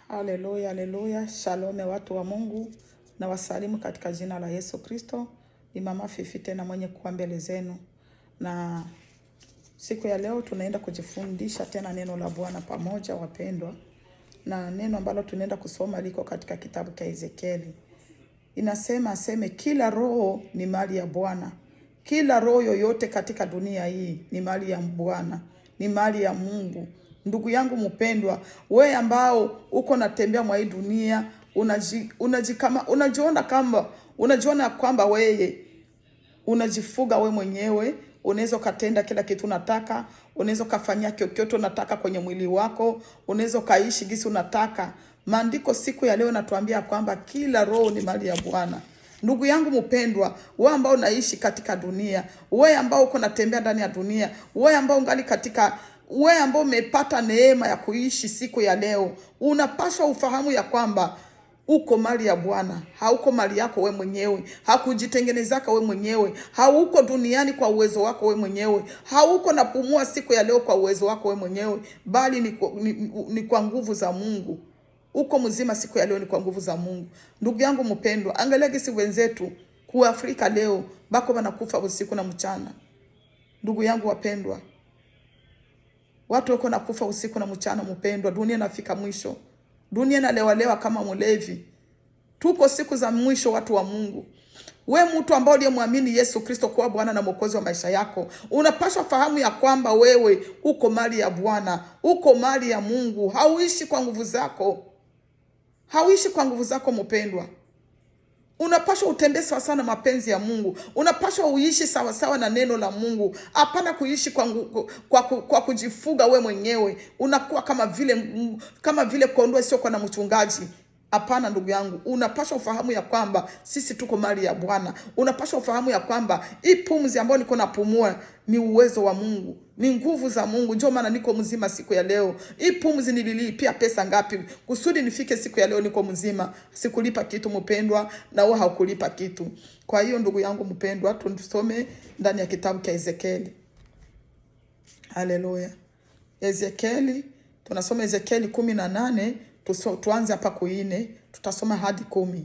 Haleluya, haleluya. Shalome watu wa Mungu, na wasalimu katika jina la Yesu Kristo. Ni mama Fifi tena mwenye kuwa mbele zenu. Na siku ya leo tunaenda kujifundisha tena neno la Bwana pamoja wapendwa. Na neno ambalo tunaenda kusoma liko katika kitabu cha Ezekieli. Inasema aseme kila roho ni mali ya Bwana. Kila roho yoyote katika dunia hii ni mali ya Bwana, ni mali ya Mungu. Ndugu yangu mpendwa, wewe ambao uko natembea mwa hii dunia, unajiona kwamba wewe unajifuga wewe mwenyewe, unaweza katenda kila kitu unataka, unaweza kufanyia chochote unataka kwenye mwili wako, unaweza kaishi gisi unataka. Maandiko siku ya leo natuambia kwamba kila roho ni mali ya Bwana. Ndugu yangu mpendwa, wewe ambao unaishi katika dunia, wewe ambao uko natembea ndani ya dunia, wewe ambao umepata neema ya kuishi siku ya leo, unapaswa ufahamu ya kwamba uko mali ya Bwana. Hauko mali yako we mwenyewe, hakujitengenezaka we mwenyewe, hauko duniani kwa uwezo wako we mwenyewe, hauko napumua siku ya leo kwa uwezo wako we mwenyewe, bali ni kwa nguvu za Mungu. Uko mzima siku ya leo ni kwa nguvu za Mungu. Ndugu yangu mpendwa, angalia gisi wenzetu kwa Afrika leo bako wanakufa usiku na mchana. Ndugu yangu wapendwa, watu wako nakufa usiku na mchana mpendwa. Dunia inafika mwisho. Dunia inalewa kama mlevi. Tuko siku za mwisho watu wa Mungu. We mtu ambao uliyemwamini Yesu Kristo kuwa Bwana na Mwokozi wa maisha yako, unapaswa fahamu ya kwamba wewe uko mali ya Bwana, uko mali ya Mungu. Hauishi kwa nguvu zako. Hauishi kwa nguvu zako mpendwa. Unapaswa utembee sawa sawa na mapenzi ya Mungu. Unapaswa uishi sawa sawa na neno la Mungu. Hapana kuishi kwa kujifuga we mwenyewe. Unakuwa kama vile kondoo sio kwa na mchungaji. Hapana ndugu yangu, unapaswa ufahamu ya kwamba sisi tuko mali ya Bwana. Unapaswa ufahamu ya kwamba hii pumzi ambayo niko napumua ni uwezo wa Mungu, ni nguvu za Mungu. Ndio maana niko mzima siku ya leo. Hii pumzi nililipia pesa ngapi kusudi nifike siku ya leo niko mzima? Sikulipa kitu mpendwa, na wewe haukulipa kitu. Kwa hiyo ndugu yangu mpendwa, tusome ndani ya kitabu cha Ezekieli. Haleluya. Ezekieli, tunasoma Ezekieli 18. Tuanze hapa 4, tutasoma hadi 10.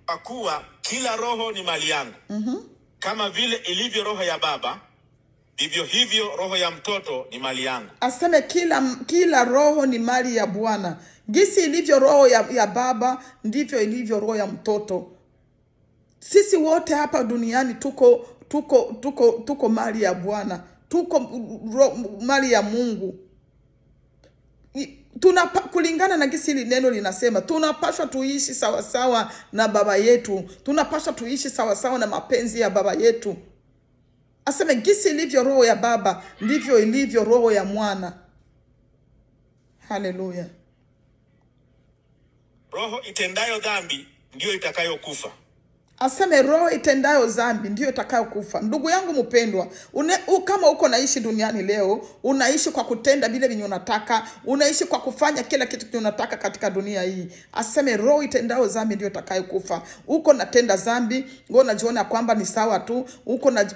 Kwa kuwa kila roho ni mali yangu. Kama vile ilivyo roho ya baba, vivyo hivyo roho ya mtoto ni mali yangu. Aseme kila roho ni mali ya Bwana. Gisi ilivyo roho ya baba, ndivyo ilivyo roho ya mtoto. Sisi wote hapa duniani tuko mali ya Bwana. Tuko mali ya Mungu. Kulingana na gisi hili neno linasema, tunapaswa tuishi sawa sawa na baba yetu. Tunapaswa tuishi sawa sawa na mapenzi ya baba yetu. Aseme gisi ilivyo roho ya baba, ndivyo ilivyo roho ya mwana. Haleluya. Roho itendayo dhambi ndiyo itakayokufa. Aseme roho itendayo dhambi ndiyo itakayokufa. Ndugu yangu mpendwa, kama uko naishi duniani leo, unaishi kwa kutenda vile vinyo unataka, unaishi kwa kufanya kila kitu kinyo unataka katika dunia hii. Aseme roho itendayo dhambi ndiyo itakayokufa. Uko natenda dhambi, wewe unajiona kwamba ni sawa tu,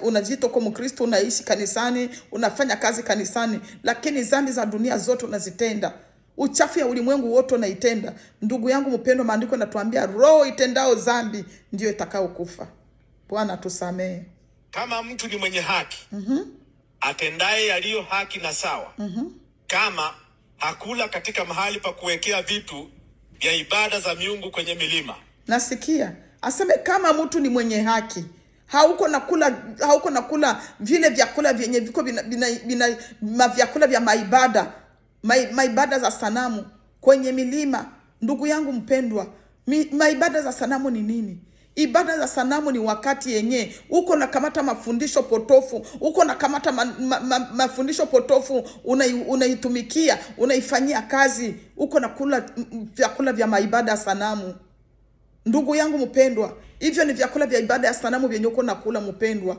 unajiita kama Mkristo, unaishi kanisani, unafanya kazi kanisani, lakini dhambi za dunia zote unazitenda. Uchafu ya ulimwengu wote unaitenda. Ndugu yangu mpendwa, maandiko yanatuambia roho itendao dhambi ndio itakao kufa. Bwana tusamee. Kama mtu ni mwenye haki, atendaye yaliyo haki na sawa, kama hakula katika mahali pa kuwekea vitu vya ibada za miungu kwenye milima. Nasikia aseme kama mtu ni mwenye haki, hauko nakula vile vyakula vyenye viko vyakula vya maibada za sanamu kwenye milima. Ndugu yangu mpendwa, maibada za sanamu ni nini? Ibada za sanamu ni wakati yenye uko nakamata mafundisho potofu, uko nakamata mafundisho potofu, unaitumikia, unaifanyia kazi, uko nakula vyakula vya maibada ya sanamu. Ndugu yangu mpendwa, hivyo ni vyakula vya ibada ya sanamu vyenye uko nakula mpendwa.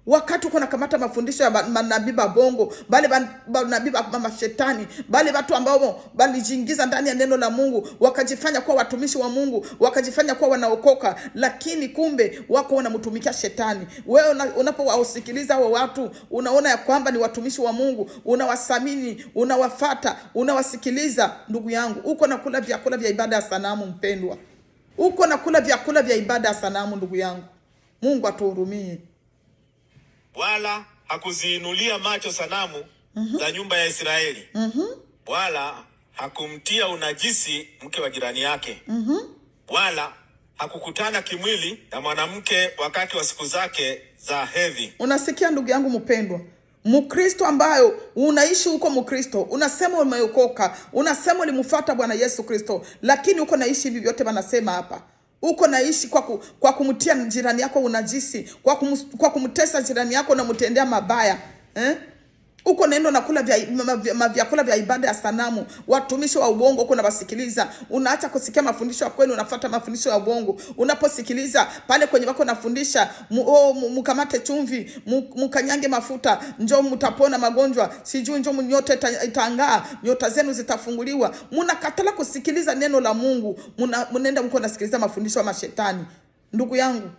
Wakati uko nakamata mafundisho ya manabii babongo, bale manabii mama shetani, bale watu ambao walijiingiza ndani ya neno la Mungu, wakajifanya kuwa watumishi wa Mungu, wakajifanya kuwa wanaokoka, lakini kumbe wako wanamtumikia shetani. Wewe unapowasikiliza hao watu, unaona ya kwamba ni watumishi wa Mungu, unawasamini, unawafata, unawasikiliza. Ndugu yangu, uko nakula vyakula vya ibada ya sanamu mpendwa. Uko nakula vyakula vya ibada ya sanamu ndugu yangu. Mungu atuhurumie. Wala hakuziinulia macho sanamu za nyumba ya Israeli. Wala hakumtia unajisi mke wa jirani yake. Wala hakukutana kimwili na mwanamke wakati wa siku zake za hedhi. Unasikia ndugu yangu mpendwa? Mkristo ambayo unaishi huko, Mkristo unasema umeokoka, unasema ulimfuata Bwana Yesu Kristo, lakini uko naishi hivi vyote wanasema hapa. Uko naishi kwa kumtia jirani yako unajisi, kwa kumtesa jirani yako na mtendea mabaya. Uko neno nakula vyakula vya ibada ya sanamu. Watumishi wa uongo kuna wasikiliza. Unaacha kusikia mafundisho ya kweli, unafuata mafundisho ya uongo. Unaposikiliza pale kwenye wako nafundisha, mkamate chumvi, mkanyange mafuta, njoo mtapona magonjwa, sijui njoo nyota itangaa, nyota zenu zitafunguliwa. Mnakatala kusikiliza neno la Mungu. Mnaenda mko nasikiliza mafundisho ya mashetani. Ndugu yangu,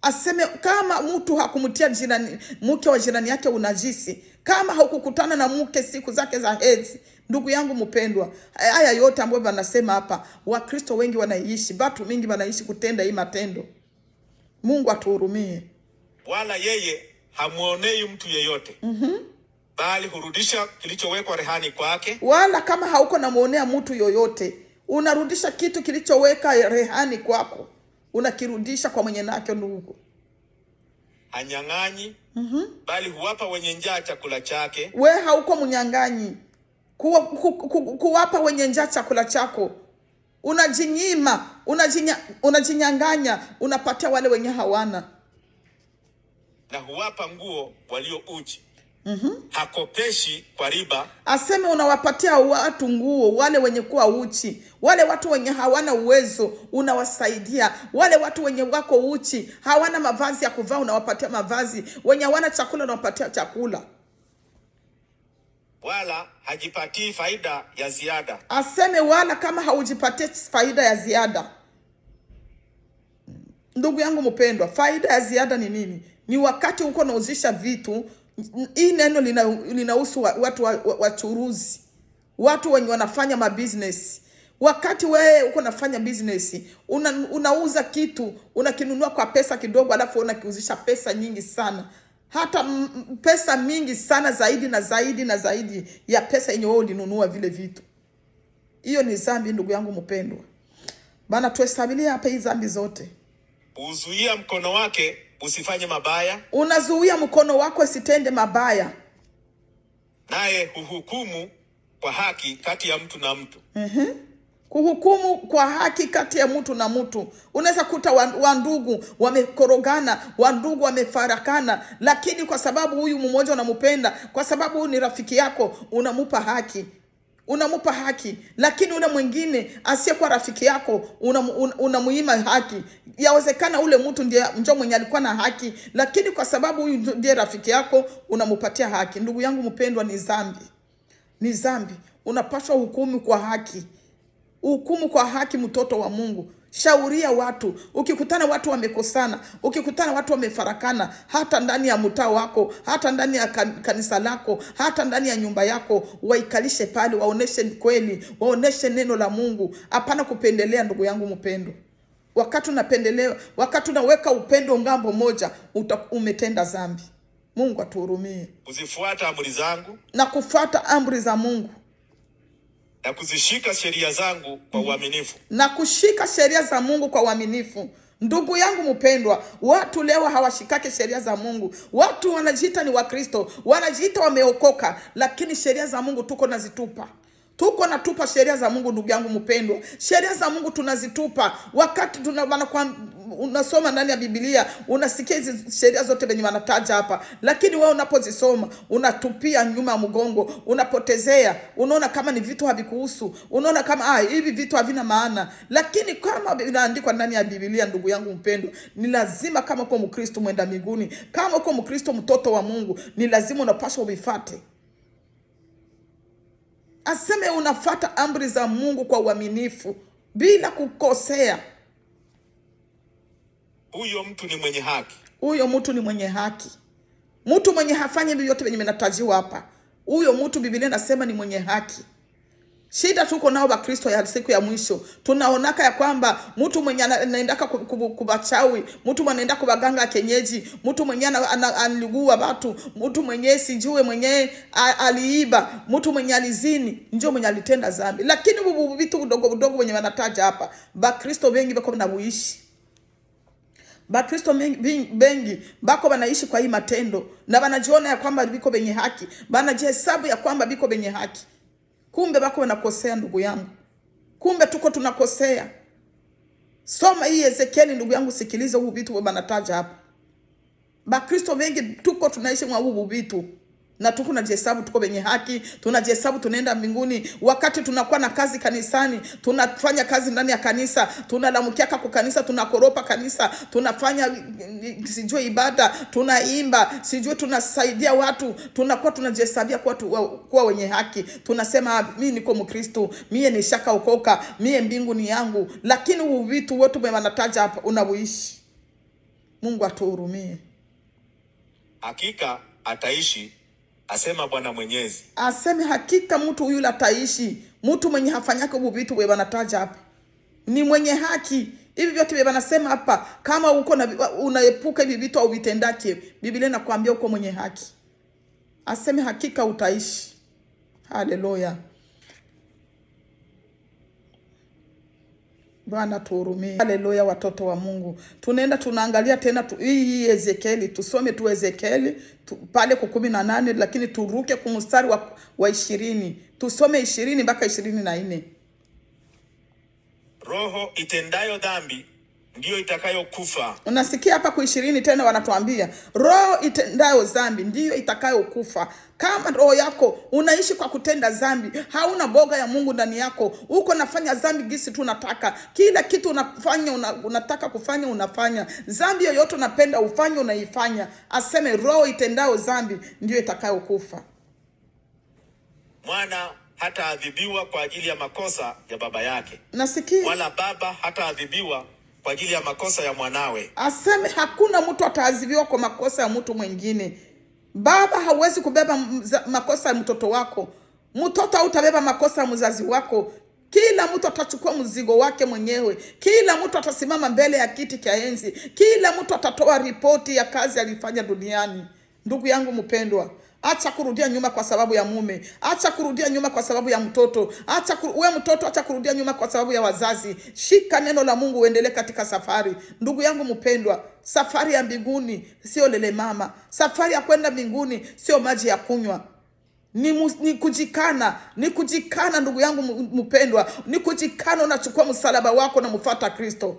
aseme kama mtu hakumtia jirani mke wa jirani yake unajisi, kama haukukutana na mke siku zake za hedhi, ndugu yangu mpendwa, haya yote ambayo wanasema hapa, Wakristo wengi wanaishi, watu mingi wanaishi kutenda hii matendo. Mungu atuhurumie. Wala yeye hamuonei mtu yeyote, bali hurudisha kilichowekwa rehani kwake. Wala kama hauko namuonea mtu yoyote, unarudisha kitu kilichoweka rehani kwako, unakirudisha kwa mwenye nake. Ndugu, hanyang'anyi, bali huwapa wenye njaa chakula chake. We hauko mnyang'anyi kuwapa wenye njaa chakula chako. Unajinyima, unajinyang'anya, unapatia wale wenye hawana. Na huwapa nguo walio uchi. Hakopeshi kwa riba. Aseme unawapatia watu nguo, wale wenye kuwa uchi, wale watu wenye hawana uwezo unawasaidia. Wale watu wenye wako uchi, hawana mavazi ya kuvaa, unawapatia mavazi. Wenye hawana chakula unawapatia chakula. Wala hajipatii faida ya ziada. Aseme wala kama haujipatie faida ya ziada. Ndugu yangu mpendwa, faida ya ziada ni nini? Ni wakati uko nauzisha vitu. Hii neno linahusu watu wachuruzi, watu wenye wanafanya mabusiness. Wakati wewe uko nafanya business, unauza kitu, unakinunua kwa pesa kidogo, alafu unakiuzisha pesa nyingi sana, hata pesa mingi sana, zaidi na zaidi na zaidi ya pesa yenye wewe ulinunua vile vitu. Hiyo ni dhambi ndugu yangu mpendwa. Bana tuhesabilia hapa hii dhambi zote. Uzuia mkono wake usifanye mabaya. Unazuia mkono wako usitende mabaya. Naye huhukumu kwa haki kati ya mtu na mtu. Kuhukumu kwa haki kati ya mtu na mtu. Unaweza kuta wandugu wamekorogana, wandugu wamefarakana, lakini kwa sababu huyu mmoja unampenda, kwa sababu huyu ni rafiki yako, unamupa haki. Unamupa haki, lakini ule mwingine asiyekuwa rafiki yako unamuima haki. Yawezekana ule mtu ndiye njoo mwenye alikuwa na haki, lakini kwa sababu huyu ndiye rafiki yako unamupatia haki. Ndugu yangu mpendwa, ni dhambi. Ni dhambi. Unapaswa hukumu kwa haki. Hukumu kwa haki, mtoto wa Mungu. Shauria watu. Ukikutana watu wamekosana, ukikutana watu wamefarakana, hata ndani ya mtaa wako, hata ndani ya kanisa lako, hata ndani ya nyumba yako, waikalishe pale, waoneshe kweli, waoneshe neno la Mungu. Hapana kupendelea ndugu yangu mpendwa. Wakati unapendelea, wakati unaweka upendo ngambo moja, umetenda dhambi. Mungu atuhurumie. Kuzifuata amri zangu, na kufuata amri za Mungu, na kuzishika sheria zangu kwa uaminifu. Na kushika sheria za Mungu kwa uaminifu. Ndugu yangu mpendwa, watu leo hawashikake sheria za Mungu. Watu wanajiita ni Wakristo, wanajiita wameokoka, lakini sheria za Mungu tuko nazitupa. Tuko natupa sheria za Mungu ndugu yangu mpendwa. Sheria za Mungu tunazitupa. Wakati unasoma ndani ya Biblia, unasikia hizi sheria zote zenye wanataja hapa, lakini wewe unapozisoma unatupia nyuma ya mgongo, unapotezea, unaona kama ni vitu havikuhusu, unaona kama hivi vitu havina maana. Lakini kama vinaandikwa ndani ya Biblia, ndugu yangu mpendwa, ni lazima kama uko Mkristo mwenda mbinguni, kama uko Mkristo mtoto wa Mungu, ni lazima unapaswa uvifuate. Aseme unafuata amri za Mungu kwa uaminifu bila kukosea. Huyo mtu ni mwenye haki. Huyo mtu ni mwenye haki. Mtu mwenye hafanyi hivi yote venye menatajiwa hapa, huyo mtu Biblia nasema ni mwenye haki. Shida tuko nao wa Kristo ya siku ya mwisho, tunaonaka ya kwamba mtu mwenye anaendaka kubachawi, mtu mwenye anaenda kubaganga kienyeji, mtu mwenye analigua watu, mtu mwenye sijue mwenye aliiba, mtu mwenye alizini, ndio mwenye alitenda dhambi. Lakini vitu vidogo wenye wanataja hapa, ba Kristo wengi bako na buishi. Ba Kristo bengi bako banaishi kwa hii matendo, na banajiona ya kwamba biko benye haki, banajihesabu ya kwamba biko benye haki. Kumbe bako wanakosea ndugu yangu. Kumbe tuko tunakosea. Soma hii Ezekieli ndugu yangu, sikiliza huu vitu wanataja hapa. Ba Kristo wengi tuko tunaishi mwa huu vitu, na tuko tunajihesabu tuko benye haki, tunajihesabu tunaenda mbinguni. Wakati tunakuwa na kazi kanisani, tunafanya kazi ndani ya kanisa, tunalamukia kwa kanisa, tunakoropa kanisa, tunafanya sijue ibada, tunaimba, sijue tunasaidia watu, tunakuwa tunajihesabia kuwa wenye haki. Tunasema mimi niko Mkristo, mimi nishaka okoka, mimi mbingu ni yangu. Lakini huu vitu wote wanataja hapa unabuishi. Mungu atuhurumie. Hakika ataishi, asema Bwana Mwenyezi. Aseme hakika mtu yule ataishi. Mtu mwenye hafanyake hubu vitu wewe wanataja hapa ni mwenye haki. Hivi vyote wewe wanasema hapa, kama uko na unaepuka hivi vitu au vitendake, Biblia inakuambia uko mwenye haki. Aseme hakika utaishi. Haleluya. Bwana tuhurumie. Haleluya, watoto wa Mungu. Tunaenda tunaangalia tena hii Ezekieli. Tusome tu Ezekieli pale kwa 18, lakini turuke kwa mstari wa 20. Tusome 20 mpaka 24. Roho itendayo dhambi ndiyo itakayokufa. Unasikia hapa kwa 20 tena wanatuambia roho itendayo dhambi ndiyo itakayokufa. Kama roho yako unaishi kwa kutenda dhambi, hauna boga ya Mungu ndani yako, uko nafanya dhambi gisi tu unataka, kila kitu unafanya unataka kufanya unafanya, dhambi yoyote unapenda ufanye unaifanya, aseme roho itendayo dhambi ndiyo itakayokufa. Mwana hataadhibiwa kwa ajili ya makosa ya baba yake, nasikia, wala baba hataadhibiwa kwa ajili ya makosa ya mwanawe. Aseme hakuna mtu ataadhibiwa kwa makosa ya mtu mwingine. Baba hawezi kubeba makosa ya mtoto wako. Mtoto hautabeba makosa ya mzazi wako. Kila mtu atachukua mzigo wake mwenyewe. Kila mtu atasimama mbele ya kiti cha enzi. Kila mtu atatoa ripoti ya kazi alifanya duniani. Ndugu yangu mpendwa, acha kurudia nyuma kwa sababu ya mume. Acha kurudia nyuma kwa sababu ya mtoto. Wewe mtoto, acha kurudia nyuma kwa sababu ya wazazi. Shika neno la Mungu uendelee katika safari. Ndugu yangu mpendwa, safari ya mbinguni sio lele mama. Safari ya kwenda mbinguni sio maji ya kunywa. Ni kujikana. Ni kujikana ndugu yangu mpendwa. Ni kujikana, unachukua msalaba wako na mfuata Kristo.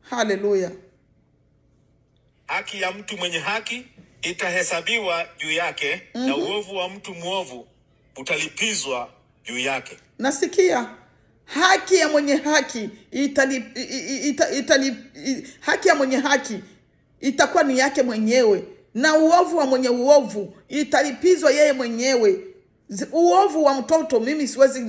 Haleluya. Haki ya mtu mwenye haki itahesabiwa juu yake, na uovu wa mtu muovu utalipizwa juu yake. Nasikia haki ya mwenye haki haki ya mwenye haki itakuwa ni yake mwenyewe, na uovu wa mwenye uovu italipizwa yeye mwenyewe. Uovu wa mtoto mimi siwezi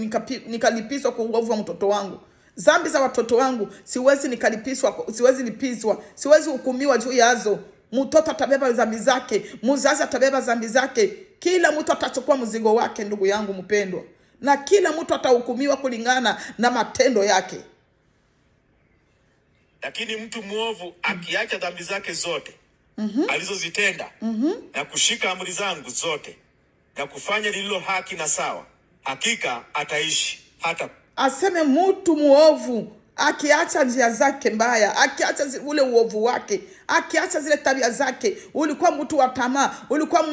nikalipizwa kwa uovu wa mtoto wangu. Dhambi za watoto wangu siwezi nikalipizwa, siwezi lipizwa, siwezi hukumiwa juu yazo. Mtoto atabeba dhambi zake, mzazi atabeba dhambi zake. Kila mtu atachukua mzigo wake ndugu yangu mpendwa, na kila mtu atahukumiwa kulingana na matendo yake. Lakini mtu muovu akiacha dhambi zake zote alizozitenda na kushika amri zangu zote na kufanya lililo haki na sawa, hakika ataishi hata. Aseme mtu muovu akiacha njia zake mbaya, akiacha ule uovu wake, akiacha zile tabia zake. Ulikuwa mtu wa tamaa, ulikuwa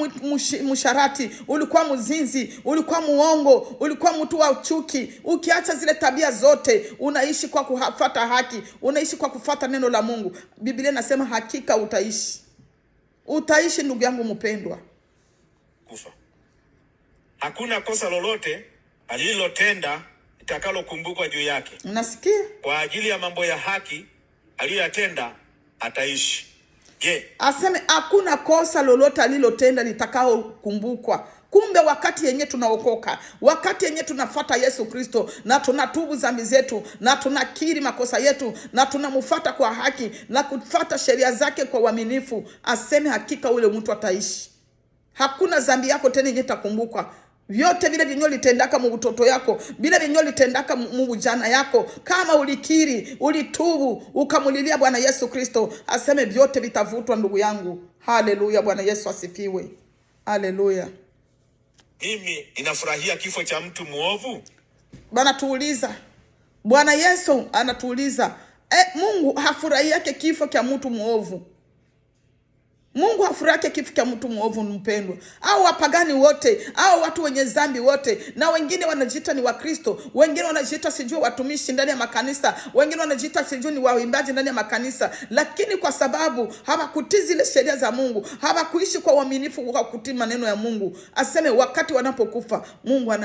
msharati, ulikuwa mzinzi, ulikuwa muongo, ulikuwa mtu wa chuki. Ukiacha zile tabia zote, unaishi kwa kufuata haki, unaishi kwa kufuata neno la Mungu. Biblia inasema hakika utaishi. Utaishi ndugu yangu mpendwa. Kufa. Hakuna kosa lolote alilotenda itakalokumbukwa juu yake. Unasikia? Kwa ajili ya mambo ya haki aliyoyatenda ataishi. Je, aseme hakuna kosa lolote alilotenda litakaokumbukwa. Kumbe wakati yenye tunaokoka, wakati yenye tunafuata Yesu Kristo na tunatubu dhambi zetu na tunakiri makosa yetu na tunamfuata kwa haki na kufuata sheria zake kwa uaminifu, aseme hakika ule mtu ataishi. Hakuna dhambi yako tena yenye itakumbukwa. Vyote vile vinyo litendaka mu utoto yako, vile vinyo litendaka mu ujana yako, kama ulikiri, ulitubu, ukamulilia Bwana Yesu Kristo, aseme vyote vitavutwa ndugu yangu. Haleluya, Bwana Yesu asifiwe. Haleluya. Mimi ninafurahia kifo cha mtu muovu? Bwana tuuliza. Bwana Yesu anatuuliza. Mungu hafurahi yake kifo cha mtu muovu. Mungu hafurahi kifo cha mtu muovu mpendwa. Au wapagani wote, au watu wenye dhambi wote, na wengine wanajiita ni Wakristo, wengine wanajiita sijui watumishi ndani ya makanisa, wengine wanajiita sijui ni waimbaji ndani ya makanisa, lakini kwa sababu hawakutii zile sheria za Mungu, hawakuishi kwa uaminifu kwa kutii maneno ya Mungu, aseme wakati wanapokufa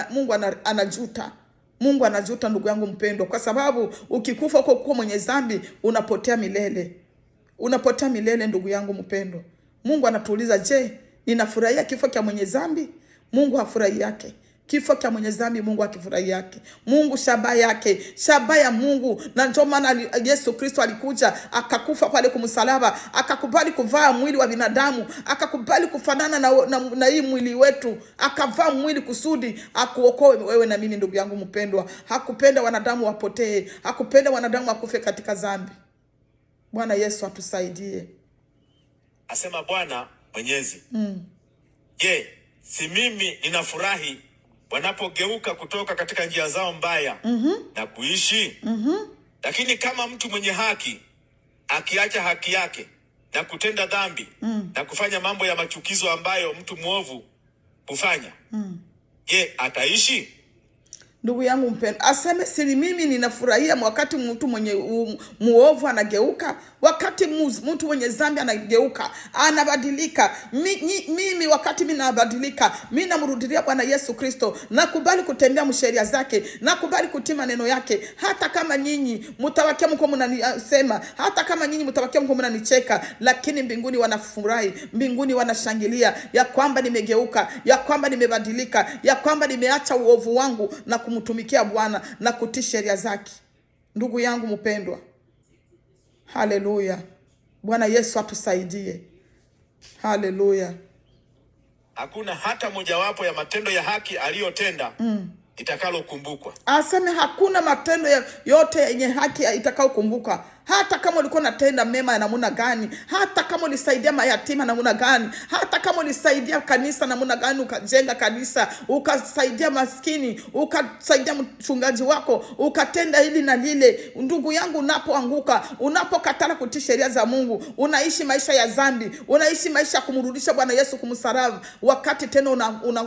Mungu anajuta. Mungu anajuta ndugu yangu mpendwa, kwa sababu ukikufa kwa mwenye dhambi unapotea milele. Unapotea milele ndugu yangu mpendwa. Mungu anatuuliza, je, ninafurahia kifo cha mwenye dhambi? Mungu hafurahi yake. Kifo cha mwenye dhambi Mungu akifurahi yake. Mungu shabaha yake, shabaha ya Mungu. Na ndio maana Yesu Kristo alikuja akakufa pale kumsalaba, akakubali kuvaa mwili wa binadamu, akakubali kufanana na hii mwili wetu, akavaa mwili kusudi akuokoe wewe na mimi ndugu yangu mpendwa. Hakupenda wanadamu wapotee, hakupenda wanadamu wakufe katika dhambi. Bwana Yesu atusaidie. Asema Bwana Mwenyezi. Je, si mimi ninafurahi wanapogeuka kutoka katika njia zao mbaya na kuishi? Lakini kama mtu mwenye haki akiacha haki yake na kutenda dhambi na kufanya mambo ya machukizo ambayo mtu mwovu hufanya, je, ataishi? Ndugu yangu mpendwa, aseme siri mimi ninafurahia wakati mtu mwenye muovu anageuka, wakati mtu mwenye dhambi anageuka, anabadilika. Mimi wakati mimi nabadilika, mimi namrudilia Bwana Yesu Kristo, nakubali kutembea msheria zake, nakubali kutii maneno yake. Hata kama nyinyi mtawakia mko mnanisema, hata kama nyinyi mtawakia mko mnanicheka, lakini mbinguni wanafurahi, mbinguni wanashangilia ya kwamba nimegeuka, ya kwamba nimebadilika, ya kwamba nimeacha uovu wangu na kumtumikia Bwana na kutii sheria zake. Ndugu yangu mpendwa. Haleluya. Bwana Yesu atusaidie. Haleluya. Hakuna hata mojawapo ya matendo ya haki aliyotenda itakalokumbukwa. Aseme hakuna matendo yote yenye haki itakayokumbuka. Hata kama ulikuwa unatenda mema ya namna gani, hata kama ulisaidia mayatima namna gani, hata kama ulisaidia kanisa namna gani, ukajenga kanisa, ukasaidia maskini, ukasaidia mchungaji wako, ukatenda hili na lile, ndugu yangu, unapoanguka, unapokatana kutii sheria za Mungu, unaishi maisha ya dhambi, unaishi maisha ya kumrudisha Bwana Yesu kumsaravu, wakati tena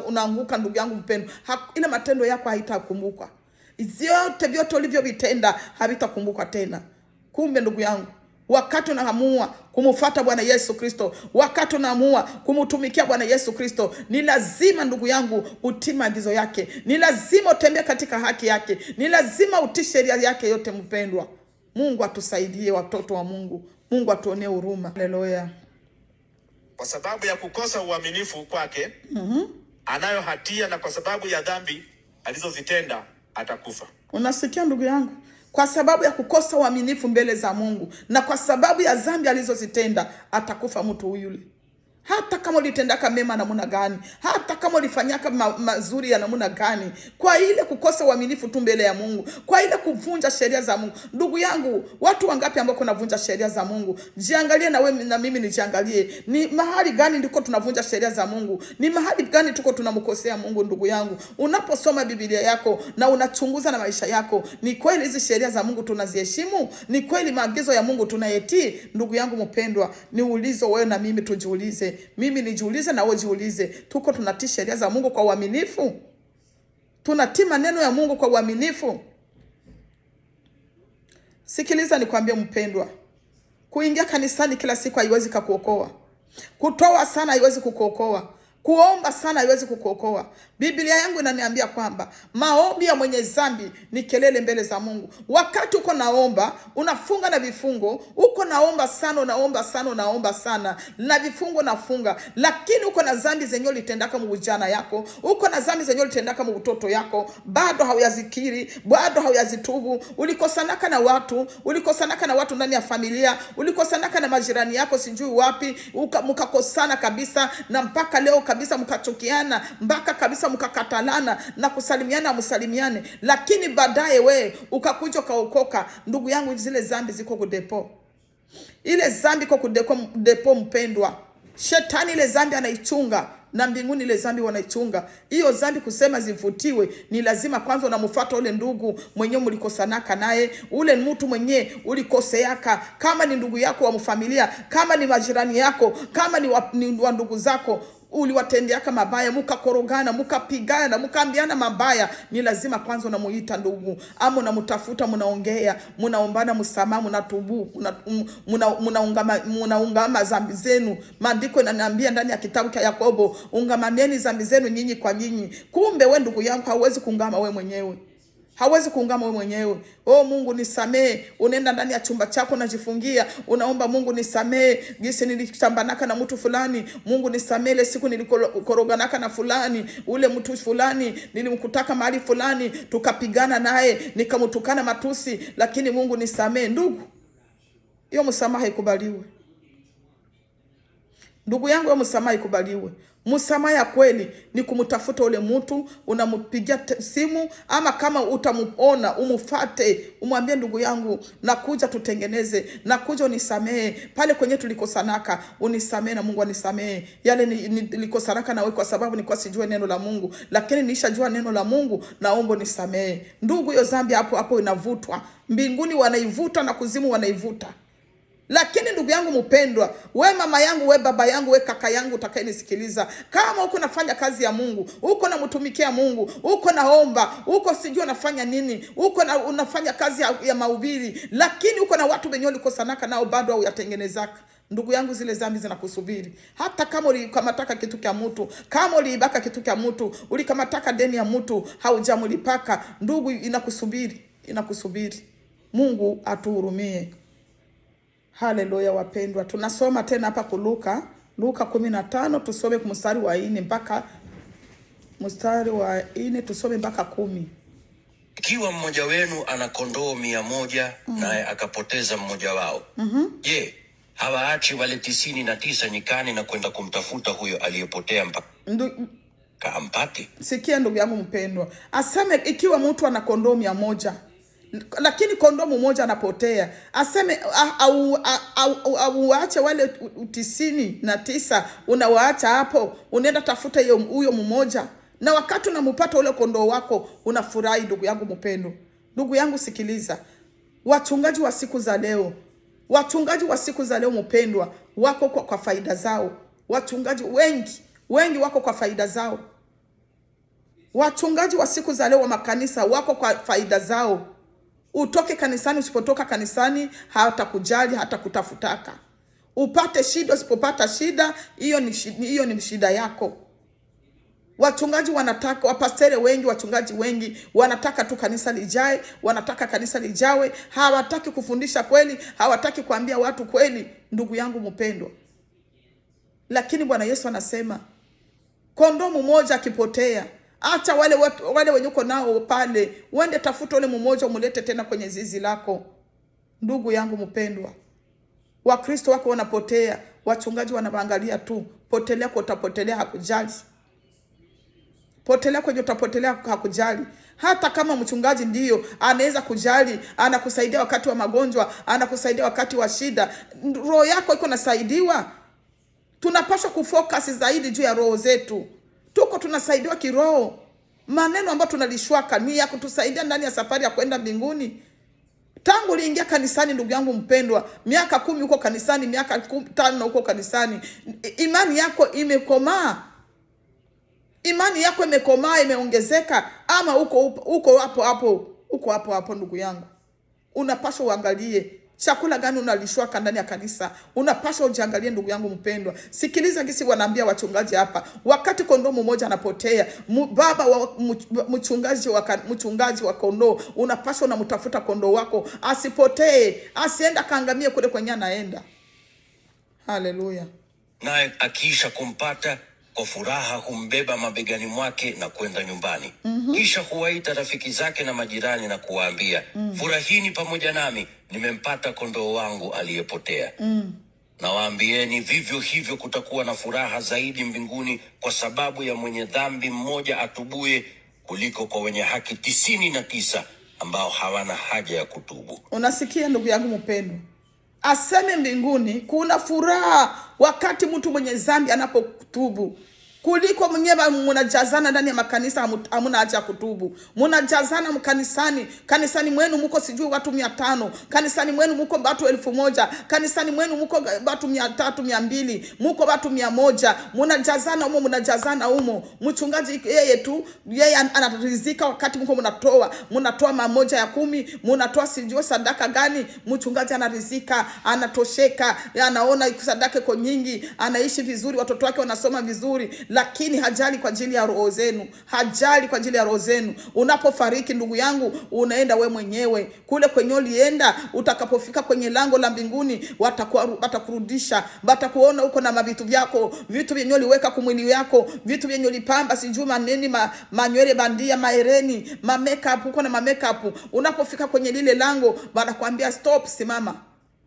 unaanguka ndugu yangu mpendwa, ile matendo yako haitakumbukwa. Vyote ulivyovitenda havitakumbukwa tena. Kumbe ndugu yangu, wakati unaamua kumfuata Bwana Yesu Kristo, wakati unaamua kumtumikia Bwana Yesu Kristo, ni lazima ndugu yangu utii maagizo yake, ni lazima utembee katika haki yake, ni lazima utii sheria yake yote mpendwa. Mungu atusaidie watoto wa Mungu. Mungu atuonee huruma. Haleluya. Kwa sababu ya kukosa uaminifu kwake, anayo hatia, na kwa sababu ya dhambi alizozitenda atakufa. Unasikia ndugu yangu? Kwa sababu ya kukosa uaminifu mbele za Mungu na kwa sababu ya dhambi alizozitenda atakufa mtu yule. hata kama ulitendaka mema namna gani, hata kama ulifanyaka mazuri ya namna gani, kwa ile kukosa uaminifu tu mbele ya Mungu, kwa ile kuvunja sheria za Mungu. Ndugu yangu, watu wangapi ambao kunavunja sheria za Mungu? Jiangalie na wewe na mimi nijiangalie. Ni mahali gani ndiko tunavunja sheria za Mungu? Ni mahali gani tuko tunamkosea Mungu? Ndugu yangu, unaposoma Biblia yako na unachunguza na maisha yako, ni kweli hizi sheria za Mungu tunaziheshimu? Ni kweli maagizo ya Mungu tunayetii? Ndugu yangu mpendwa, niulizo wewe na mimi tujiulize. Mimi nijiulize na wewe jiulize. Tuko tunatii sheria za Mungu kwa uaminifu? Tunatii maneno ya Mungu kwa uaminifu? Sikiliza nikwambie mpendwa, kuingia kanisani kila siku haiwezi kukuokoa. Kutoa sana haiwezi kukuokoa. Kuomba sana haiwezi kukuokoa. Biblia yangu inaniambia kwamba maombi ya mwenye dhambi ni kelele mbele za Mungu. Wakati uko naomba, unafunga na vifungo, uko naomba sana, unaomba sana, na vifungo nafunga, lakini uko na dhambi zenyewe ulitendaka mujana yako, uko na dhambi zenyewe ulitendaka mtoto yako, bado hauyazikiri, bado hauyazitubu. Ulikosanaka na watu ndani ya familia, ulikosanaka na majirani yako sijui wapi, mkakosana kabisa, na mpaka leo kabisa mkachukiana, mpaka kabisa mkakatalana na kusalimiana msalimiane, lakini baadaye we ukakuja kaokoka. Ndugu yangu, zile dhambi ziko kudepo. Ile dhambi iko kudepo mpendwa. Shetani ile dhambi anaichunga, na mbinguni ile dhambi wanaichunga. Hiyo dhambi kusema zivutiwe, ni lazima kwanza unamfuata ule ndugu mwenyewe mlikosanaka naye, ule mtu mwenyewe ulikoseaka, kama ni ndugu yako wa mfamilia, kama ni majirani yako, kama ni wa ndugu zako, uliwatendeaka mabaya, mukakorogana, mukapigana, mukaambiana mabaya, ni lazima kwanza unamuita ndugu, ama unamtafuta, munaongea, munaombana msamaha, munatubu, munaungama dhambi zenu. Maandiko yananiambia ndani ya kitabu cha Yakobo, ungamanieni dhambi zenu nyinyi kwa nyinyi. Kumbe we ndugu yangu hauwezi kuungama we mwenyewe. Hawezi kuungama wewe mwenyewe. Oh, Mungu nisamee. Unaenda ndani ya chumba chako unajifungia, unaomba Mungu nisamee, gisi nilitambanaka na mtu fulani. Mungu nisamee, ile siku nilikoroganaka na fulani, ule mtu fulani nilimkutaka mahali fulani, tukapigana naye, nikamtukana matusi, lakini Mungu nisamee. Ndugu, hiyo msamaha ikubaliwe. Ndugu yangu, hiyo msamaha ikubaliwe. Msamaha ya kweli ni kumtafuta ule mtu, unampigia simu, ama kama utamuona umufate, umwambie ndugu yangu, nakuja tutengeneze, nakuja unisamee pale kwenye tulikosanaka, unisamee na Mungu anisamee yale nilikosanaka na wewe, kwa sababu nilikuwa sijue neno la Mungu, lakini nishajua neno la Mungu, naomba nisamee. Ndugu, hiyo dhambi hapo inavutwa. Mbinguni wanaivuta na kuzimu wanaivuta. Lakini ndugu yangu mpendwa, we mama yangu, we baba yangu, we kaka yangu utakayenisikiliza, kama uko nafanya kazi ya Mungu, uko namtumikia Mungu, uko naomba, uko sijui unafanya nini, uko unafanya kazi ya mahubiri, lakini uko na watu wenye ulikosanaka nao bado hauyatengenezaka, ndugu yangu, zile dhambi zinakusubiri. Hata kama ulikamataka kitu cha mtu, kama uliibaka kitu cha mtu, ulikamataka deni ya mtu, haujamlipaka, ndugu, inakusubiri. Mungu atuhurumie. Haleluya wapendwa. Tunasoma tena hapa Luka 15, tusome mstari wa 4 mpaka 10. Ikiwa mmoja wenu ana kondoo 100 naye akapoteza mmoja wao, je, hawaachi wale 99 nyikani na kwenda kumtafuta huyo aliyepotea mpaka ampate? Sikia ndugu yangu mpendwa, aseme ikiwa mtu ana kondoo 100 lakini kondoo mmoja anapotea, aseme auache wale 99 unawaacha hapo, unaenda tafuta huyo mmoja, na wakati unampata ule kondoo wako unafurahi. Ndugu yangu mpendo, ndugu yangu sikiliza, wachungaji wa siku za leo mpendwa, wako kwa faida zao. Wachungaji wengi wako kwa faida zao. Wachungaji wa siku za leo wa makanisa wako kwa faida zao. Utoke kanisani, usipotoka kanisani hawatakujali, hata kutafutaka. Upate shida, usipopata shida, hiyo ni shida yako. Wachungaji wanataka, wachungaji wengi wanataka tu kanisa lijae, wanataka kanisa lijawe, hawataki kufundisha kweli, hawataki kuambia watu kweli, ndugu yangu mpendwa. Lakini Bwana Yesu anasema, kondoo mmoja akipotea, acha wale wenye uko nao pale, uende tafuta ule mmoja umlete tena kwenye zizi lako. Ndugu yangu mpendwa, Wakristo wako wanapotea, wachungaji wanaangalia tu. Potelea kwa utapotelea, hakujali. Potelea kwenye utapotelea, hakujali. Hata kama mchungaji ndiyo anaweza kujali, anakusaidia wakati wa magonjwa, anakusaidia wakati wa shida, roho yako iko nasaidiwa. Tunapaswa kufocus zaidi juu ya roho zetu. Tuko tunasaidiwa kiroho. Maneno ambayo tunalishwaka ni ya kutusaidia ndani ya safari ya kwenda mbinguni. Tangu uliingia kanisani ndugu yangu mpendwa, miaka 10 uko kanisani, miaka 5 uko kanisani, imani yako imekomaa. Imani yako imekomaa, imeongezeka, ama uko hapo ndugu yangu. Unapaswa uangalie chakula gani unalishwa ndani ya kanisa. Unapaswa ujiangalie ndugu yangu mpendwa. Sikiliza gisi wanaambia wachungaji hapa. Wakati kondoo mmoja anapotea, baba wa mchungaji wa kondoo, unapaswa unamtafuta kondoo wako asipotee, asienda kaangamie kule kwenye anaenda. Haleluya. Naye akiisha kumpata, kwa furaha humbeba mabegani mwake na kwenda nyumbani. Kisha huwaita rafiki zake na majirani na kuwaambia, furahini pamoja nami, nimempata kondoo wangu aliyepotea. Na waambieni, vivyo hivyo kutakuwa na furaha zaidi mbinguni kwa sababu ya mwenye dhambi mmoja atubuye, kuliko kwa wenye haki 99 ambao hawana haja ya kutubu. Unasikia ndugu yangu mpendwa? Aseme mbinguni kuna furaha wakati mtu mwenye dhambi anapotubu, kuliko mwenyewe mnajazana ndani ya makanisa hamuna haja kutubu. Mnajazana kanisani mwenu mko sijui watu 500, kanisani mwenu mko watu 1000, kanisani mwenu mko watu 300, 200, mko watu 100, mnajazana humo. Mchungaji yeye anarizika wakati mko mnatoa mamoja ya 10, mnatoa sijui sadaka gani, mchungaji anarizika, anatosheka, anaona sadaka iko nyingi, anaishi vizuri, watoto wake wanasoma vizuri, lakini hajali kwa ajili ya roho zenu. Hajali kwa ajili ya roho zenu. Unapofariki ndugu yangu, unaenda we mwenyewe. Kule kwenye ulienda, utakapofika kwenye lango la mbinguni, watakurudisha. Watakuona uko na mavitu vyako, vitu vyenye uliweka kumwili yako, vitu vyenye ulipamba sijui maneni, manywele bandia, mahereni, makeup, uko na makeup. Unapofika kwenye lile lango, wanakuambia stop, simama.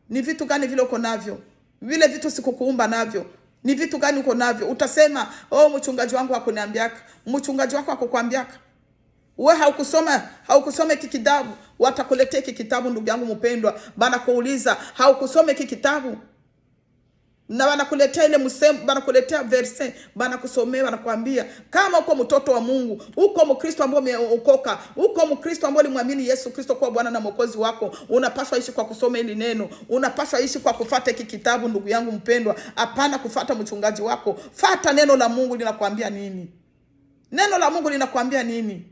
Ni vitu gani vile uko navyo? Vile vitu sikukuumba navyo. Ni vitu gani uko navyo? Utasema, mchungaji wangu hakuniambiaka. Mchungaji wako hakukwambiaka. Wewe haukusoma hiki kitabu. Watakuletea hiki kitabu ndugu yangu mpendwa. Bana kuuliza, haukusoma hiki kitabu? Na wanakuletea ile msemo, wanakuletea verse, wanakusomea, wanakuambia kama uko mtoto wa Mungu, uko Mkristo ambaye umeokoka, uko Mkristo ambaye ulimwamini Yesu Kristo kuwa Bwana na Mwokozi wako, unapaswa ishi kwa kusoma hili neno. Unapaswa ishi kwa kufuata hiki kitabu ndugu yangu mpendwa. Hapana kufuata mchungaji wako. Fuata neno la Mungu linakuambia nini? Neno la Mungu linakuambia nini?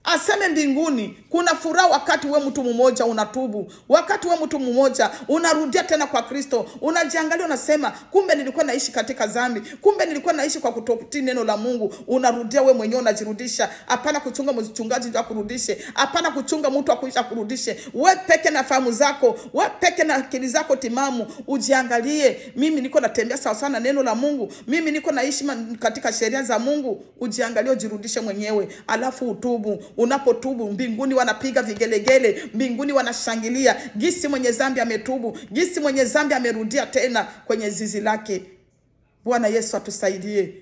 Aseme mbinguni kuna furaha wakati we mtu mmoja unatubu. Wakati we mtu mmoja unarudia tena kwa Kristo. Unajiangalia unasema, kumbe nilikuwa naishi katika dhambi. Kumbe nilikuwa naishi kwa kutokutii neno la Mungu. Unarudia we mwenyewe, unajirudisha. Hapana kuchunga mchungaji ndio akurudishe. Hapana kuchunga mtu akuisha kurudishe. We peke na fahamu zako, we peke na akili zako timamu, ujiangalie, mimi niko natembea sawa sana neno la Mungu. Mimi niko naishi katika sheria za Mungu. Ujiangalie, ujirudishe mwenyewe, alafu utubu. Unapotubu mbinguni wanapiga vigelegele, mbinguni wanashangilia gisi mwenye dhambi ametubu, gisi mwenye dhambi amerudia tena kwenye zizi lake. Bwana Yesu atusaidie.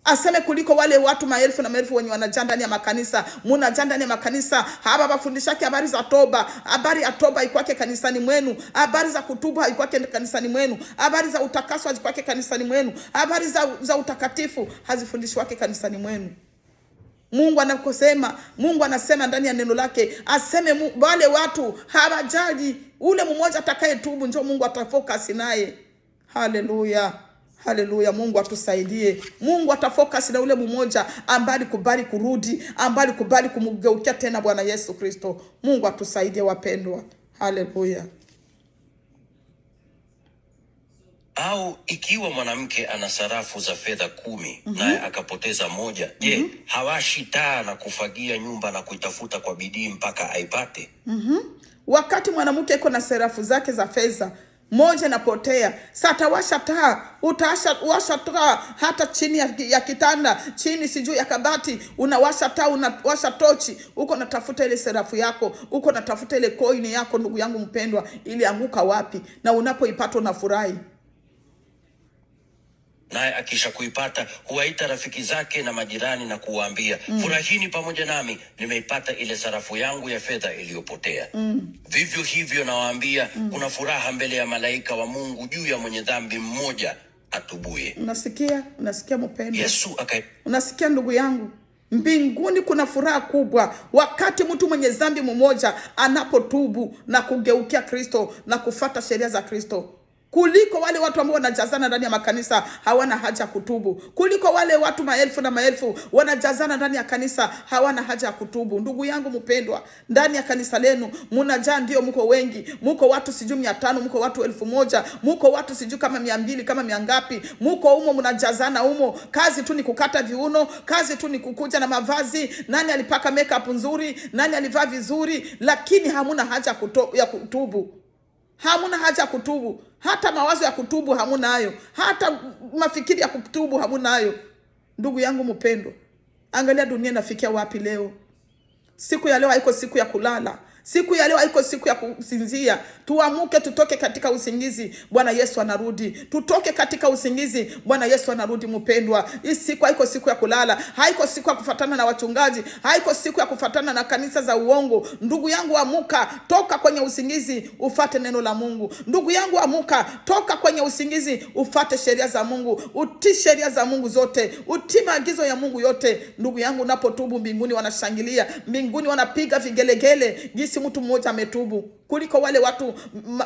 Aseme kuliko wale watu maelfu na maelfu wenye wanajaa ndani ya makanisa. Mnajaa ndani ya makanisa, hapa wafundishake habari za toba. Habari ya toba ikwake kanisani mwenu. Habari za kutubu ikwake kanisani mwenu. Habari za utakaso ikwake kanisani mwenu. Habari za utakatifu hazifundishwake kanisani mwenu. Mungu anasema ndani ya neno lake, aseme wale watu hawajali. Ule mmoja atakaye tubu njoo Mungu atafocus naye. Haleluya. Haleluya. Mungu atusaidie. Mungu atafocus na ule mmoja ambaye kubali kurudi, ambaye kubali kumgeukia tena Bwana Yesu Kristo. Mungu atusaidie wapendwa. Haleluya. Au ikiwa mwanamke ana sarafu za fedha 10, naye akapoteza moja, je, hawashi taa na kufagia nyumba na kuitafuta kwa bidii mpaka aipate? Wakati mwanamke yuko na sarafu zake za fedha moja inapotea. Sasa washa taa, utawasha taa hata chini ya kitanda, chini sijui ya kabati, unawasha taa, unawasha tochi, uko natafuta ile serafu yako, uko natafuta ile coin yako. Ndugu yangu mpendwa, ilianguka wapi? Na unapoipata unafurahi. Naye akisha kuipata huwaita rafiki zake na majirani na kuwaambia, furahini pamoja nami, nimeipata ile sarafu yangu ya fedha iliyopotea. Vivyo hivyo nawaambia, kuna furaha mbele ya malaika wa Mungu juu ya mwenye dhambi mmoja atubuye. Unasikia mpendwa? Yesu unasikia ndugu yangu? Mbinguni kuna furaha kubwa wakati mtu mwenye dhambi mmoja anapotubu na kugeukia Kristo na kufata sheria za Kristo, kuliko wale watu ambao wanajazana ndani ya makanisa hawana haja ya kutubu, kuliko wale watu maelfu na maelfu wanajazana ndani ya kanisa hawana haja ya kutubu. Ndugu yangu mpendwa, ndani ya kanisa lenu mnajaa, ndio mko wengi, mko watu sijui 500, mko watu 1000, mko watu sijui kama 200, kama miangapi, mko humo mnajazana humo. Kazi tu ni kukata viuno, kazi tu ni kukuja na mavazi, nani alipaka makeup nzuri, nani alivaa vizuri, lakini hamuna haja ya kutubu. Hamuna haja ya kutubu. Hata mawazo ya kutubu hamuna hayo. Hata mafikiri ya kutubu hamuna hayo. Ndugu yangu mpendwa, angalia dunia inafikia wapi leo. Siku ya leo haiko siku ya kulala. Siku ya leo haiko siku ya kusinzia. Tuamuke, tutoke katika usingizi, Bwana Yesu anarudi. Tutoke katika usingizi, Bwana Yesu anarudi mpendwa. Hii siku haiko siku ya kulala. Haiko siku ya kufatana na wachungaji. Haiko siku ya kufatana na kanisa za uongo. Ndugu yangu amuka, toka kwenye usingizi, ufate neno la Mungu. Ndugu yangu amuka, toka kwenye usingizi, ufate sheria za Mungu. Utii sheria za Mungu zote. Utii maagizo ya Mungu yote. Ndugu yangu, unapotubu mbinguni wanashangilia. Mbinguni wanapiga vigelegele. Gisi mtu mmoja ametubu, kuliko wale watu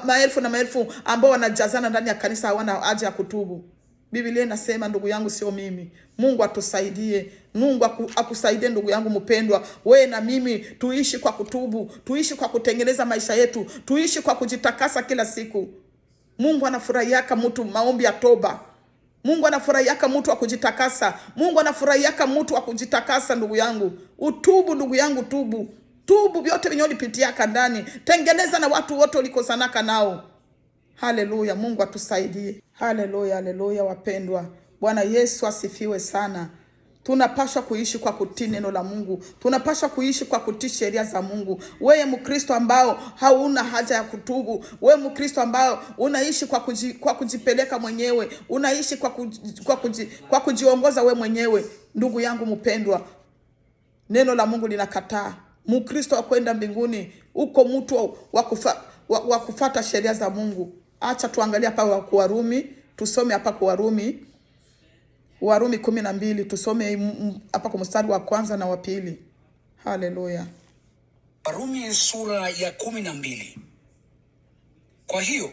maelfu na maelfu ambao wanajazana ndani ya kanisa hawana haja ya kutubu. Biblia inasema, ndugu yangu, sio mimi. Mungu atusaidie. Mungu akusaidie ndugu yangu mpendwa. Wewe na mimi tuishi kwa kutubu, tuishi kwa kutengeneza maisha yetu, tuishi kwa kujitakasa kila siku. Mungu anafurahiaka mtu maombi ya toba. Mungu anafurahiaka mtu wa kujitakasa. Mungu anafurahiaka mtu wa kujitakasa ndugu yangu. Utubu ndugu yangu, tubu. Tubu vyote vinyo lipitiaka ndani. Tengeneza na watu wote ulikosanaka nao. Haleluya, Mungu atusaidie. Haleluya, haleluya wapendwa. Bwana Yesu asifiwe sana. Tunapaswa kuishi kwa kutii neno la Mungu. Tunapaswa kuishi kwa kutii sheria za Mungu. Wewe Mkristo ambao hauna haja ya kutubu, wewe Mkristo ambao unaishi kwa kujipeleka mwenyewe, unaishi kwa kujiongoza wewe mwenyewe, ndugu yangu mpendwa, neno la Mungu linakataa Mkristo wa kwenda mbinguni. Uko mtu wa kufata sheria za Mungu. Acha tuangalie hapa kwa Warumi, tusome hapa kwa Warumi 12, tusome hapa kwa mstari wa 1 na wa 2. Haleluya. Warumi sura ya 12. Kwa hiyo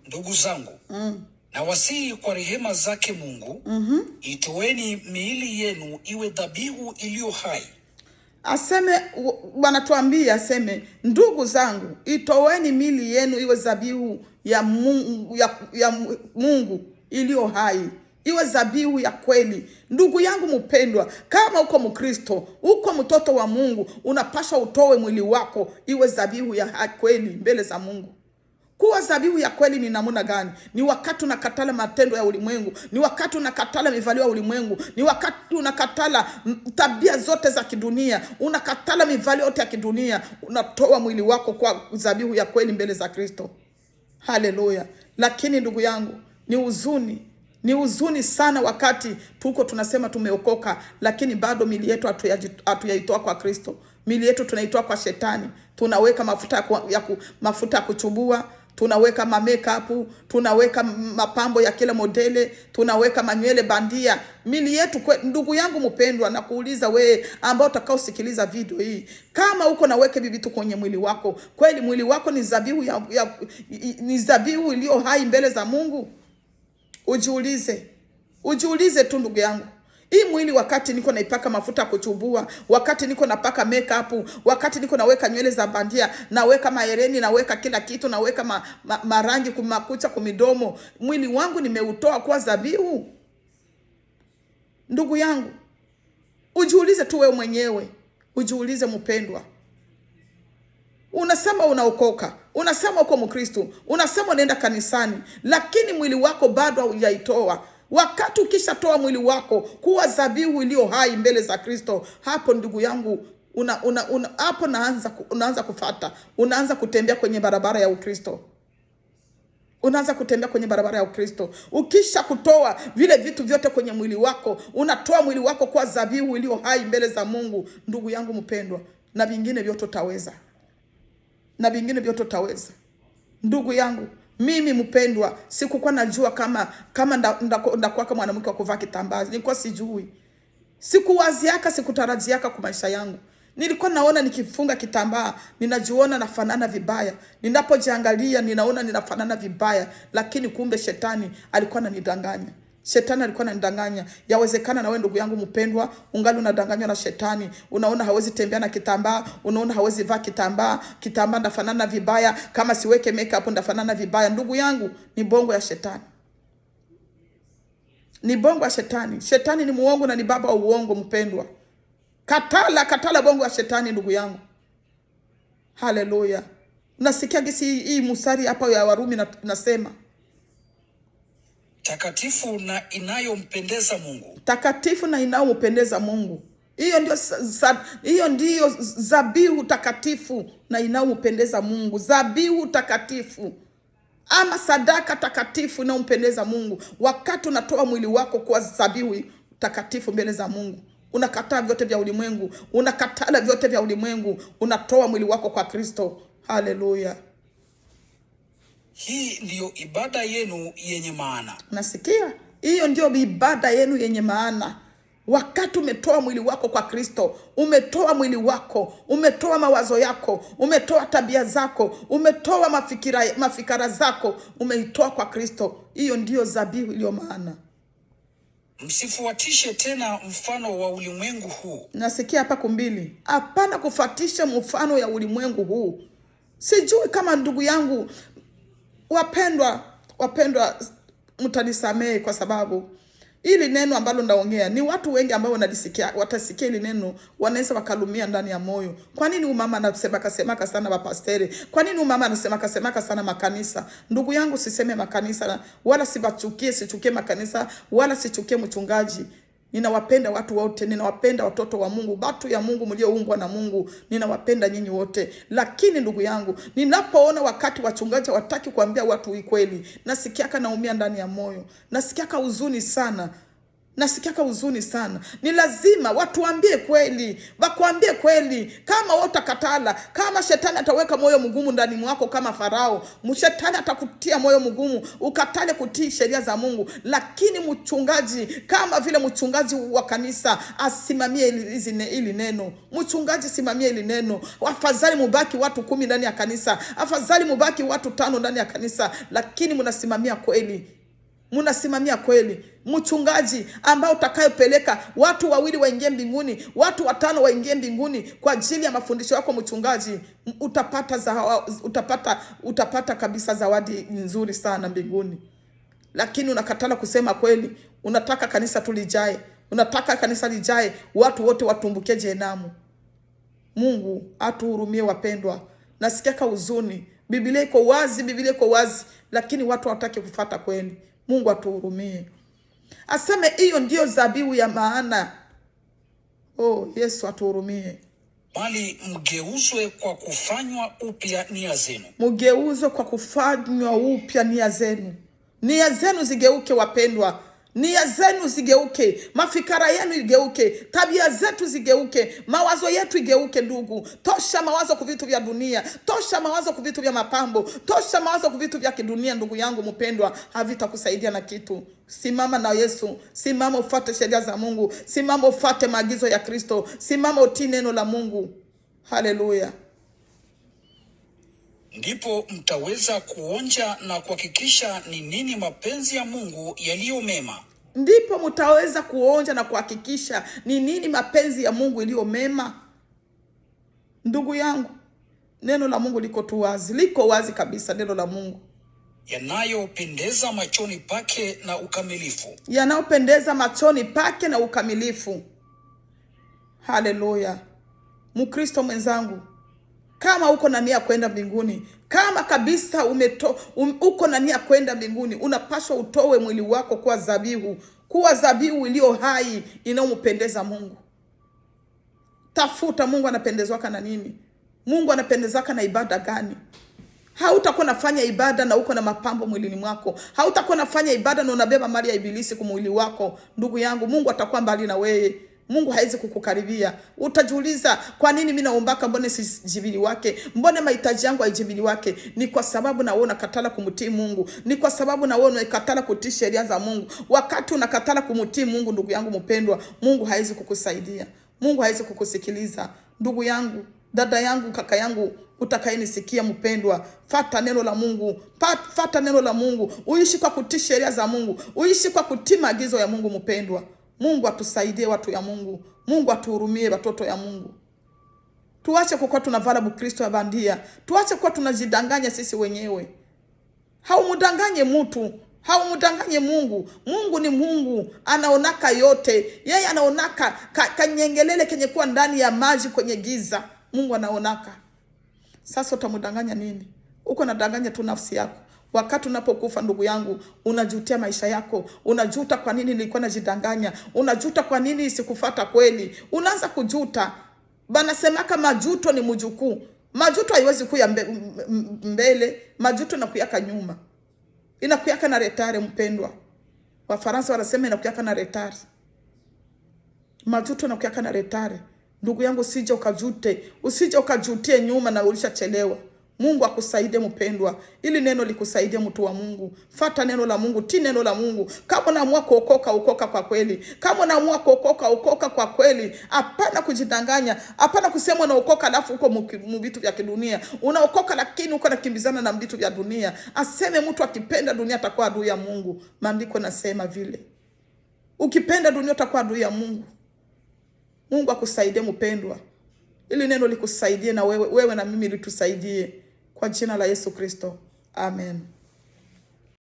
ndugu zangu, na wasihi kwa rehema zake Mungu, itoeni miili yenu iwe dhabihu iliyo hai. Aseme wanatuambia, aseme ndugu zangu, itoweni miili yenu iwe dhabihu ya Mungu iliyo hai, iwe dhabihu ya kweli. Ndugu yangu mpendwa, kama uko Mkristo, uko mtoto wa Mungu, unapaswa utoe mwili wako iwe dhabihu ya kweli mbele za Mungu. Kuwa dhabihu ya kweli ni namna gani? Ni wakati unakatala matendo ya ulimwengu, ni wakati unakatala mivalio ya ulimwengu, ni wakati unakatala tabia zote za kidunia, unakatala mivalio yote ya kidunia, unatoa mwili wako kwa dhabihu ya kweli mbele za Kristo. Haleluya. Lakini ndugu yangu, ni huzuni sana wakati tuko tunasema tumeokoka, lakini bado mili yetu hatuyaitoa kwa Kristo. Mili yetu tunaitoa kwa shetani. Tunaweka mafuta ya kuchubua, tunaweka makeup, tunaweka mapambo ya kila modele, tunaweka manywele bandia. Mili yetu ndugu yangu mpendwa, na kuuliza wewe ambao utakaosikiliza video hii, kama uko naweke vitu kwenye mwili wako, kweli mwili wako ni dhabihu ni dhabihu iliyo hai mbele za Mungu? Ujiulize tu ndugu yangu. Hii mwili wakati niko naipaka mafuta kuchubua, wakati niko napaka makeup, wakati niko naweka nywele za bandia, naweka mahereni, naweka kila kitu, naweka marangi kumakucha kumidomo, mwili wangu nimeutoa kwa dhabihu? Ndugu yangu, ujiulize tu wewe mwenyewe. Ujiulize mpendwa. Unasema unaokoka, unasema uko Mkristo, unasema unaenda kanisani, lakini mwili wako bado haujaitoa. Wakati ukishatoa mwili wako kuwa dhabihu iliyo hai mbele za Kristo, hapo ndugu yangu hapo unaanza kufata, unaanza kutembea kwenye barabara ya Ukristo. Unaanza kutembea kwenye barabara ya Ukristo. Ukisha kutoa vile vitu vyote kwenye mwili wako, unatoa mwili wako kwa dhabihu iliyo hai mbele za Mungu, ndugu yangu mpendwa, na vingine vyote utaweza. Na vingine vyote utaweza. Ndugu yangu, mimi mpendwa, sikukuwa najua kama ndakuwa kama mwanamke wa kuvaa kitambaa. Nilikuwa sijui. Sikuwaziaka, sikutarajiaka kwa maisha yangu. Nilikuwa naona nikifunga kitambaa, ninajiona nafanana vibaya. Ninapojiangalia, ninaona ninafanana vibaya, lakini kumbe shetani alikuwa ananidanganya. Shetani alikuwa ananidanganya. Yawezekana na wewe ndugu yangu mpendwa, ungali unadanganywa na shetani. Unaona hawezi tembea na kitambaa, unaona hawezi vaa kitambaa, kitambaa ndafanana vibaya, kama siweke makeup ndafanana vibaya. Ndugu yangu, ni bongo ya shetani. Ni bongo ya shetani. Shetani ni muongo na ni baba wa uongo mpendwa. Katala bongo ya shetani ndugu yangu. Haleluya. Nasikia gisi hii musari hapa ya Warumi nasema takatifu na inayompendeza Mungu. Takatifu na inayompendeza Mungu. Hiyo ndio dhabihu takatifu na inayompendeza Mungu. Dhabihu takatifu ama sadaka takatifu inayompendeza Mungu. Wakati unatoa mwili wako kwa dhabihu takatifu mbele za Mungu, unakataa vyote vya ulimwengu, unakatala vyote vya ulimwengu, unatoa mwili wako kwa Kristo. Haleluya. Hii ndiyo ibada yenu yenye maana. Nasikia? Hiyo ndio ibada yenu yenye maana. Wakati umetoa mwili wako kwa Kristo, umetoa mwili wako, umetoa mawazo yako, umetoa tabia zako, umetoa mafikara zako, umeitoa kwa Kristo. Hiyo ndio dhabihu iliyo maana. Msifuatishe tena mfano wa ulimwengu huu. Nasikia hapa kumbili. Hapana kufuatisha mfano ya ulimwengu huu. Sijui kama ndugu yangu wapendwa mtanisamehe kwa sababu ili neno ambalo ndaongea ni watu wengi ambao watasikia ili neno wanaweza wakalumia ndani ya moyo. Kwa nini umama anasemaka sana mapasteri? Kwa nini umama anasemaka sana makanisa? Ndugu yangu, siseme makanisa wala sichukie makanisa wala sichukie mchungaji. Ninawapenda watu wote, ninawapenda watoto wa Mungu, watu ya Mungu mlioumbwa na Mungu. Ninawapenda nyinyi wote. Lakini ndugu yangu, ninapoona wakati wachungaji wataki kuambia watu ukweli, nasikiaka naumia ndani ya moyo. Nasikiaka huzuni sana. Ni lazima watu waambie kweli, wakuambie kweli. Kama utakatala, kama shetani ataweka moyo mgumu ndani mwako kama Farao, shetani atakutia moyo mgumu, ukatale kutii sheria za Mungu. Lakini mchungaji, kama vile mchungaji wa kanisa, asimamie ili neno. Mchungaji simamie ili neno. Afadhali mubaki watu 10 ndani ya kanisa, afadhali mubaki watu 5 ndani ya kanisa, lakini mnasimamia kweli. Munasimamia kweli. Mchungaji ambao utakayopeleka watu 2 waingie mbinguni, watu 5 waingie mbinguni kwa ajili ya mafundisho yako mchungaji, utapata kabisa zawadi nzuri sana mbinguni. Lakini unakatala kusema kweli. Unataka kanisa tulijae. Unataka kanisa lijae, watu wote watumbukie jehanamu. Mungu atuhurumie wapendwa. Nasikia huzuni. Biblia iko wazi, lakini watu hawataki kufuata kweli. Mungu atuhurumie. Aseme hiyo ndio dhabihu ya maana. Oh, Yesu atuhurumie. Bali mgeuzwe kwa kufanywa upya nia zenu. Mgeuzwe kwa kufanywa upya nia zenu. Nia zenu zigeuke wapendwa. Nia zenu zigeuke, mafikara yenu igeuke, tabia zetu zigeuke, mawazo yetu igeuke ndugu. Tosha mawazo kwa vitu vya dunia, tosha mawazo kwa vitu vya mapambo, tosha mawazo kwa vitu vya kidunia ndugu yangu mpendwa, havitakusaidia na kitu. Simama na Yesu, simama ufuate sheria za Mungu, simama ufuate maagizo ya Kristo, simama utii neno la Mungu. Haleluya. Ndipo mtaweza kuonja na kuhakikisha ni nini mapenzi ya Mungu yaliyo mema. Ndipo mtaweza kuonja na kuhakikisha ni nini mapenzi ya Mungu iliyo mema. Ndugu yangu, neno la Mungu liko wazi kabisa, neno la Mungu. Yanayopendeza machoni pake na ukamilifu. Yanayopendeza machoni pake na ukamilifu. Haleluya. Mkristo mwenzangu, Kama uko na nia kwenda mbinguni, kama kabisa uko na nia kwenda mbinguni, unapaswa utoe mwili wako kuwa dhabihu iliyo hai inayompendeza Mungu. Tafuta Mungu anapendezwaka na nini? Mungu anapendezwaka na ibada gani? Hautakuwa nafanya ibada na uko na mapambo mwilini mwako. Hautakuwa nafanya ibada na unabeba mali ya ibilisi kwa mwili wako. Ndugu yangu, Mungu atakuwa mbali na wewe. Mungu haizi kukukaribia. Utajiuliza, kwa nini mimi naombaka mbone sijibili wake? Mbone mahitaji yangu haijibili wake? Ni kwa sababu na wewe unakatala kumtii Mungu. Ni kwa sababu na wewe unakatala kutii sheria za Mungu. Wakati unakatala kumtii Mungu, ndugu yangu mpendwa, Mungu haizi kukusaidia. Mungu haizi kukusikiliza. Ndugu yangu, dada yangu, kaka yangu, utakayenisikia mpendwa, fata neno la Mungu. Fata neno la Mungu. Uishi kwa kutii sheria za Mungu. Uishi kwa kutii maagizo ya Mungu mpendwa. Mungu atusaidie watu ya Mungu. Mungu atuhurumie watoto ya Mungu. Tuache kuwa tunavala Bukristo ya bandia. Tuache kuwa tunajidanganya sisi wenyewe. Haumudanganye mtu. Haumudanganye Mungu. Mungu ni Mungu. Anaonaka yote. Yeye anaonaka kanyengelele kenye kuwa ndani ya maji kwenye giza. Mungu anaonaka. Sasa utamudanganya nini? Uko nadanganya tu nafsi yako. Wakati unapokufa ndugu yangu, unajutia maisha yako. Unajuta kwa nini nilikuwa najidanganya. Unajuta kwa nini sikufata kweli. Unaanza kujuta. Banasemaka majuto ni mjukuu. Majuto haiwezi kuya mbele. Majuto inakuyaka nyuma. Inakuyaka na retare mpendwa. Wafaransa wanasema inakuyaka na retare. Majuto inakuyaka na retare. Ndugu yangu, usije ukajute. Usije ukajutie nyuma na ulishachelewa. Mungu akusaidie mpendwa. Ili neno likusaidie mtu wa Mungu. Fata neno la Mungu, ti neno la Mungu. Kama unaamua kuokoka, okoka kwa kweli. Kama unaamua kuokoka, okoka kwa kweli. Hapana kujidanganya. Hapana kusema unaokoka alafu uko mvitu vya kidunia. Unaokoka lakini uko nakimbizana na vitu vya dunia. Aseme mtu akipenda dunia atakuwa adui ya Mungu. Maandiko nasema vile. Ukipenda dunia utakuwa adui ya Mungu. Mungu akusaidie mpendwa. Ili neno likusaidie na wewe na mimi litusaidie. Kwa jina la Yesu Kristo. Amen.